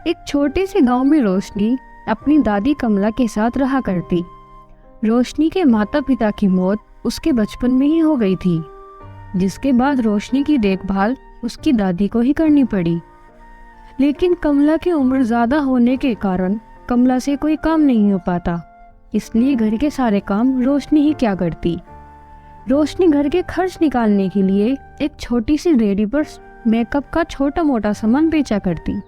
एक छोटे से गांव में रोशनी अपनी दादी कमला के साथ रहा करती। रोशनी के माता पिता की मौत उसके बचपन में ही हो गई थी, जिसके बाद रोशनी की देखभाल उसकी दादी को ही करनी पड़ी। लेकिन कमला की उम्र ज्यादा होने के कारण कमला से कोई काम नहीं हो पाता, इसलिए घर के सारे काम रोशनी ही क्या करती। रोशनी घर के खर्च निकालने के लिए एक छोटी सी रेहड़ी पर मेकअप का छोटा मोटा सामान बेचा करती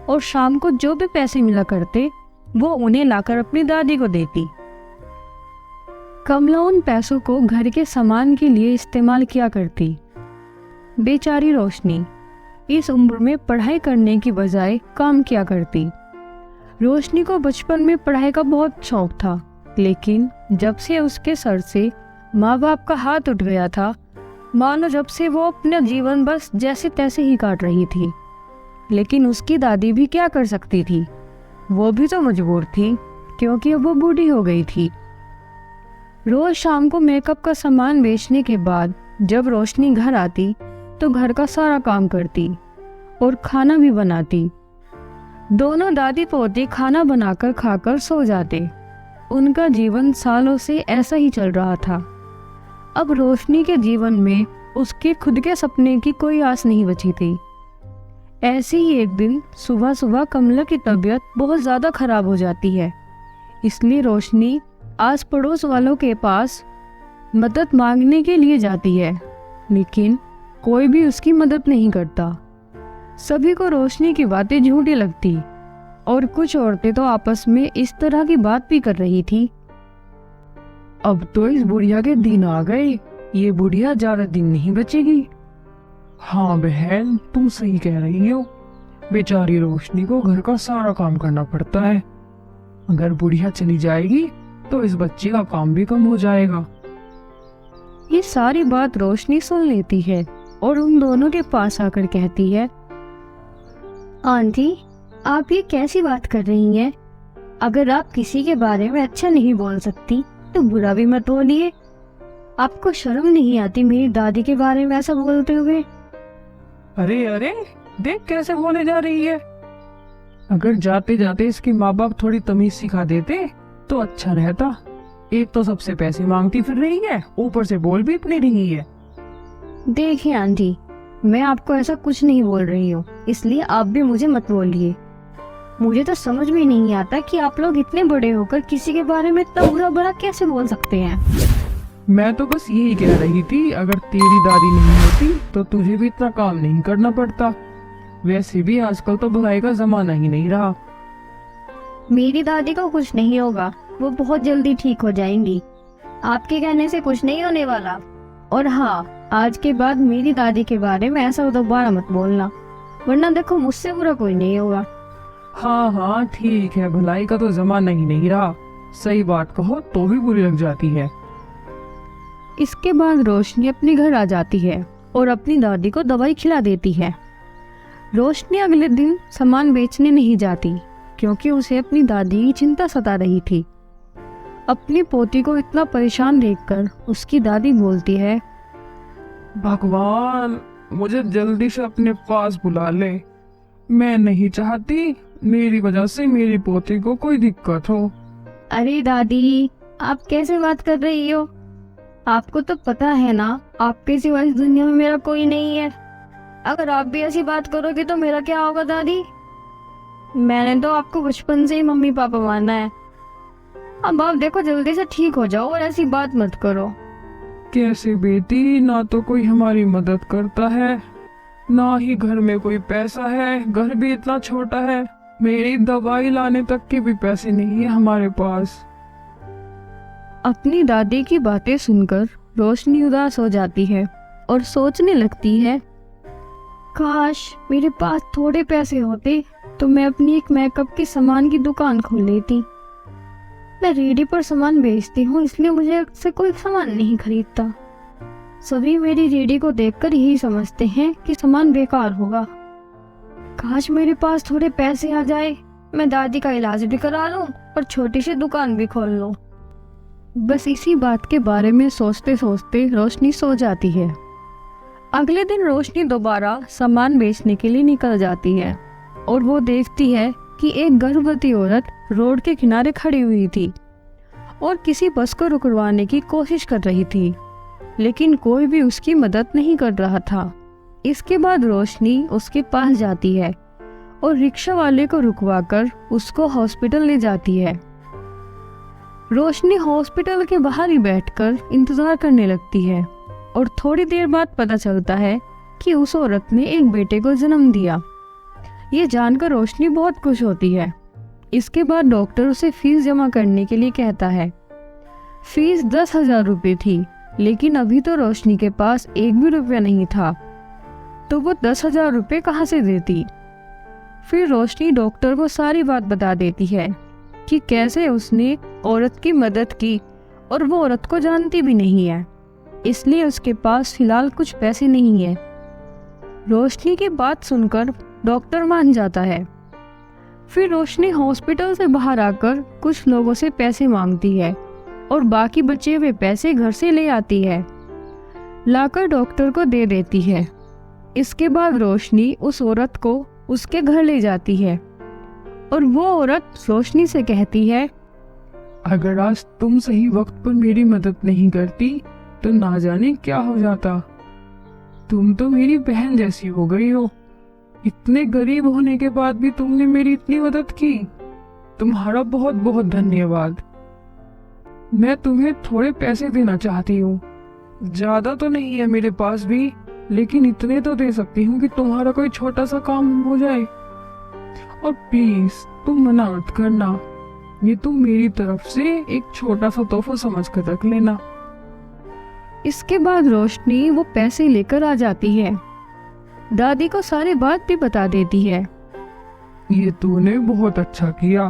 और शाम को जो भी पैसे मिला करते वो उन्हें लाकर अपनी दादी को देती। कमला उन पैसों को घर के सामान के लिए इस्तेमाल किया करती। बेचारी रोशनी इस उम्र में पढ़ाई करने की बजाय काम किया करती। रोशनी को बचपन में पढ़ाई का बहुत शौक था, लेकिन जब से उसके सर से माँ बाप का हाथ उठ गया था, मानो जब से वो अपना जीवन बस जैसे तैसे ही काट रही थी। लेकिन उसकी दादी भी क्या कर सकती थी, वो भी तो मजबूर थी, क्योंकि अब वो बूढ़ी हो गई थी। रोज शाम को मेकअप का सामान बेचने के बाद जब रोशनी घर आती तो घर का सारा काम करती और खाना भी बनाती। दोनों दादी पोती खाना बनाकर खाकर सो जाते। उनका जीवन सालों से ऐसा ही चल रहा था। अब रोशनी के जीवन में उसके खुद के सपने की कोई आस नहीं बची थी। ऐसे ही एक दिन सुबह सुबह कमला की तबीयत बहुत ज़्यादा खराब हो जाती है, इसलिए रोशनी आस पड़ोस वालों के पास मदद मांगने के लिए जाती है, लेकिन कोई भी उसकी मदद नहीं करता। सभी को रोशनी की बातें झूठी लगती और कुछ औरतें तो आपस में इस तरह की बात भी कर रही थी। अब तो इस बुढ़िया के दिन आ गए, ये बुढ़िया ज्यादा दिन नहीं बचेगी। हाँ बहन, तुम सही कह रही हो। बेचारी रोशनी को घर का सारा काम करना पड़ता है। अगर बुढ़िया चली जाएगी तो इस बच्चे का काम भी कम हो जाएगा। ये सारी बात रोशनी सुन लेती है और उन दोनों के पास आकर कहती है, आंटी, आप ये कैसी बात कर रही हैं? अगर आप किसी के बारे में अच्छा नहीं बोल सकती तो बुरा भी मत बोलिए। आपको शर्म नहीं आती मेरी दादी के बारे में ऐसा बोलते हुए? अरे अरे, देख कैसे बोले जा रही है। अगर जाते जाते इसके माँ बाप थोड़ी तमीज सिखा देते तो अच्छा रहता। एक तो सबसे पैसे मांगती फिर रही है, ऊपर से बोल भी इतनी रही है। देखिए आंटी, मैं आपको ऐसा कुछ नहीं बोल रही हूँ, इसलिए आप भी मुझे मत बोलिए। मुझे तो समझ में नहीं आता कि आप लोग इतने बड़े होकर किसी के बारे में इतना बुरा बुरा कैसे बोल सकते हैं। मैं तो बस यही कह रही थी, अगर तेरी दादी नहीं होती तो तुझे भी इतना काम नहीं करना पड़ता। वैसे भी आजकल तो बुराई का जमाना ही नहीं रहा। मेरी दादी को कुछ नहीं होगा, वो बहुत जल्दी ठीक हो जाएंगी। आपके कहने से कुछ नहीं होने वाला। और हाँ, आज के बाद मेरी दादी के बारे में ऐसा दोबारा मत बोलना, वरना देखो मुझसे बुरा कोई नहीं होगा। हाँ हाँ ठीक है, भलाई का तो जमाना ही नहीं रहा। सही बात कहो तो भी बुरी लग जाती है। इसके बाद रोशनी अपने घर आ जाती है और अपनी दादी को दवाई खिला देती है। रोशनी अगले दिन सामान बेचने नहीं जाती, क्योंकि उसे अपनी दादी की चिंता सता रही थी। अपनी पोती को इतना परेशान देखकर उसकी दादी बोलती है, भगवान मुझे जल्दी से अपने पास बुला ले। मैं नहीं चाहती मेरी वजह से मेरी पोती को कोई दिक्कत हो। अरे दादी, आप कैसे बात कर रही हो? आपको तो पता है ना, आपके सिवा इस दुनिया में मेरा कोई नहीं है। अगर आप भी ऐसी बात करोगे तो मेरा क्या होगा दादी? मैंने तो आपको बचपन से ही मम्मी पापा माना है। अब आप देखो जल्दी से ठीक हो जाओ और ऐसी बात मत करो। कैसे बेटी, ना तो कोई हमारी मदद करता है, ना ही घर में कोई पैसा है। घर भी इतना छोटा है, मेरी दवाई लाने तक के भी पैसे नहीं है हमारे पास। अपनी दादी की बातें सुनकर रोशनी उदास हो जाती है और सोचने लगती है, काश मेरे पास थोड़े पैसे होते तो मैं अपनी एक मेकअप के सामान की दुकान खोल लेती। मैं रेडी पर सामान बेचती हूँ, इसलिए मुझे से कोई सामान नहीं खरीदता। सभी मेरी रेडी को देखकर यही समझते हैं कि सामान बेकार होगा। काश मेरे पास थोड़े पैसे आ जाए, मैं दादी का इलाज भी करा लूं और छोटी सी दुकान भी खोल लूं। बस इसी बात के बारे में सोचते सोचते रोशनी सो जाती है। अगले दिन रोशनी दोबारा सामान बेचने के लिए निकल जाती है। और वो देखती है कि एक गर्भवती औरत रोड के किनारे खड़ी हुई थी और किसी बस को रुकवाने की कोशिश कर रही थी, लेकिन कोई भी उसकी मदद नहीं कर रहा था। इसके बाद रोशनी उसके पास जाती है और रिक्शा वाले को रुकवाकर उसको हॉस्पिटल ले जाती है। रोशनी हॉस्पिटल के बाहर ही बैठकर इंतजार करने लगती है और थोड़ी देर बाद पता चलता है कि उस औरत ने एक बेटे को जन्म दिया। ये जानकर रोशनी बहुत खुश होती है। इसके बाद डॉक्टर उसे फीस जमा करने के लिए कहता है। फीस 10,000 रुपये थी, लेकिन अभी तो रोशनी के पास एक भी रुपया नहीं था, तो वो 10,000 रुपये कहाँ से देती। फिर रोशनी डॉक्टर को सारी बात बता देती है कि कैसे उसने औरत की मदद की और वो औरत को जानती भी नहीं है, इसलिए उसके पास फिलहाल कुछ पैसे नहीं है। रोशनी की बात सुनकर डॉक्टर मान जाता है। फिर रोशनी हॉस्पिटल से बाहर आकर कुछ लोगों से पैसे मांगती है और बाकी बचे हुए पैसे घर से ले आती है, लाकर डॉक्टर को दे देती है। इसके बाद रोशनी उस औरत को उसके घर ले जाती है और वो औरत रोशनी से कहती है, अगर आज तुम सही वक्त पर मेरी मदद नहीं करती तो ना जाने क्या हो जाता। तुम तो मेरी बहन जैसी हो गई हो। इतने गरीब होने के बाद भी तुमने मेरी इतनी मदद की। तुम्हारा बहुत बहुत धन्यवाद। मैं तुम्हें थोड़े पैसे देना चाहती हूँ। ज्यादा तो नहीं है मेरे पास भी, लेकिन इतने तो दे सकती हूँ कि तुम्हारा कोई छोटा सा काम हो जाए। और प्लीज तुम मना मत करना। ये तुम मेरी तरफ से एक छोटा सा तोहफा समझ कर रख लेना। इसके बाद रोशनी वो पैसे लेकर आ जाती है। दादी को सारी बात भी बता देती है। ये तूने बहुत अच्छा किया।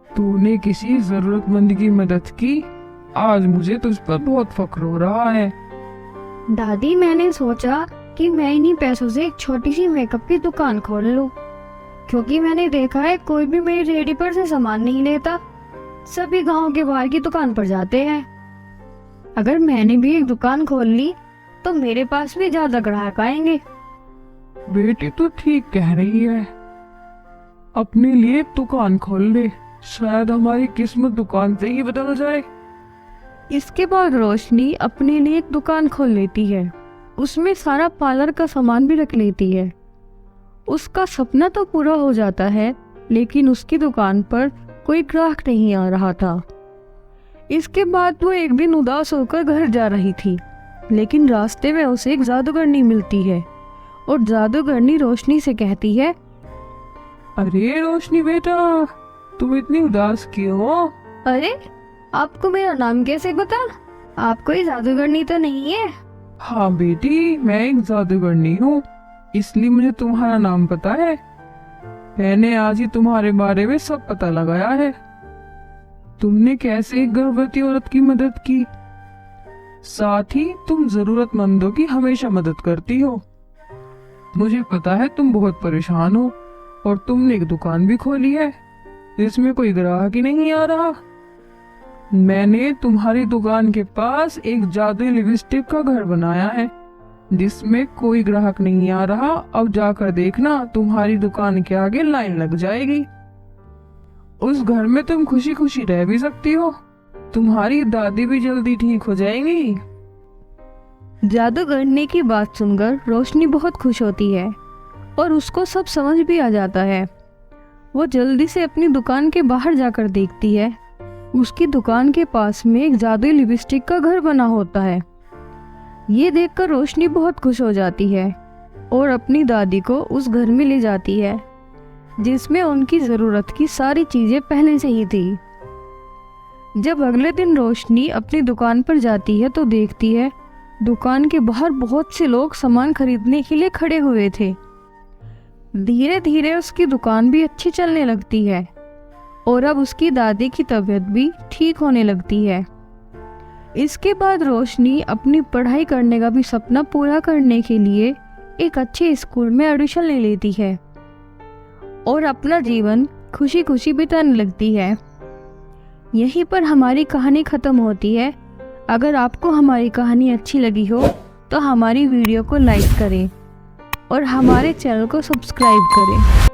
तूने किसी जरूरतमंद की मदद की। आज मुझे तुझ पर बहुत फक्र हो रहा है। दादी, मैंने सोचा कि मैं इन्हीं पैसों से एक छोटी सी मेकअप की दुकान खोल लूं, क्योंकि मैंने देखा है कोई भी मेरी रेडी पर से सामान नहीं लेता, सभी गांव के बाहर की दुकान पर जाते हैं। अगर मैंने भी एक दुकान खोल ली तो मेरे पास भी ज्यादा ग्राहक आएंगे। बेटी तो ठीक कह रही है। अपने लिए एक दुकान खोल ले, शायद हमारी किस्मत दुकान से ही बदल जाए। इसके बाद रोशनी अपने लिए एक दुकान खोल लेती है। उसमें सारा पार्लर का सामान भी रख लेती है। उसका सपना तो पूरा हो जाता है, लेकिन उसकी दुकान पर कोई ग्राहक नहीं आ रहा था। इसके बाद वो एक दिन उदास होकर घर जा रही थी, लेकिन रास्ते में उसे एक जादूगरनी मिलती है और जादूगरनी रोशनी से कहती है, अरे रोशनी बेटा, तुम इतनी उदास क्यों हो? अरे, आपको मेरा नाम कैसे पता? आप कोई जादूगरनी तो नहीं है? हाँ बेटी, मैं एक जादूगरनी हूँ, इसलिए मुझे तुम्हारा नाम पता है। मैंने आज ही तुम्हारे बारे में सब पता लगाया है। तुमने कैसे एक गर्भवती औरत की मदद की, साथ ही तुम जरूरतमंदों की हमेशा मदद करती हो। मुझे पता है तुम बहुत परेशान हो और तुमने एक दुकान भी खोली है जिसमें कोई ग्राहक ही नहीं आ रहा। मैंने तुम्हारी दुकान के पास एक जादुई लिपस्टिक का घर बनाया है जिसमें कोई ग्राहक नहीं आ रहा। अब जाकर देखना, तुम्हारी दुकान के आगे लाइन लग जाएगी। उस घर में तुम खुशी खुशी रह भी सकती हो। तुम्हारी दादी भी जल्दी ठीक हो जाएंगी। जादूगरनी की बात सुनकर रोशनी बहुत खुश होती है और उसको सब समझ भी आ जाता है। वो जल्दी से अपनी दुकान के बाहर जाकर देखती है। उसकी दुकान के पास में एक जादुई लिपस्टिक का घर बना होता है। ये देखकर रोशनी बहुत खुश हो जाती है और अपनी दादी को उस घर में ले जाती है जिसमें उनकी ज़रूरत की सारी चीज़ें पहले से ही थी। जब अगले दिन रोशनी अपनी दुकान पर जाती है तो देखती है दुकान के बाहर बहुत से लोग सामान खरीदने के लिए खड़े हुए थे। धीरे धीरे उसकी दुकान भी अच्छी चलने लगती है और अब उसकी दादी की तबीयत भी ठीक होने लगती है। इसके बाद रोशनी अपनी पढ़ाई करने का भी सपना पूरा करने के लिए एक अच्छे स्कूल में एडमिशन ले लेती है और अपना जीवन खुशी खुशी बिताने लगती है। यहीं पर हमारी कहानी ख़त्म होती है। अगर आपको हमारी कहानी अच्छी लगी हो तो हमारी वीडियो को लाइक करें और हमारे चैनल को सब्सक्राइब करें।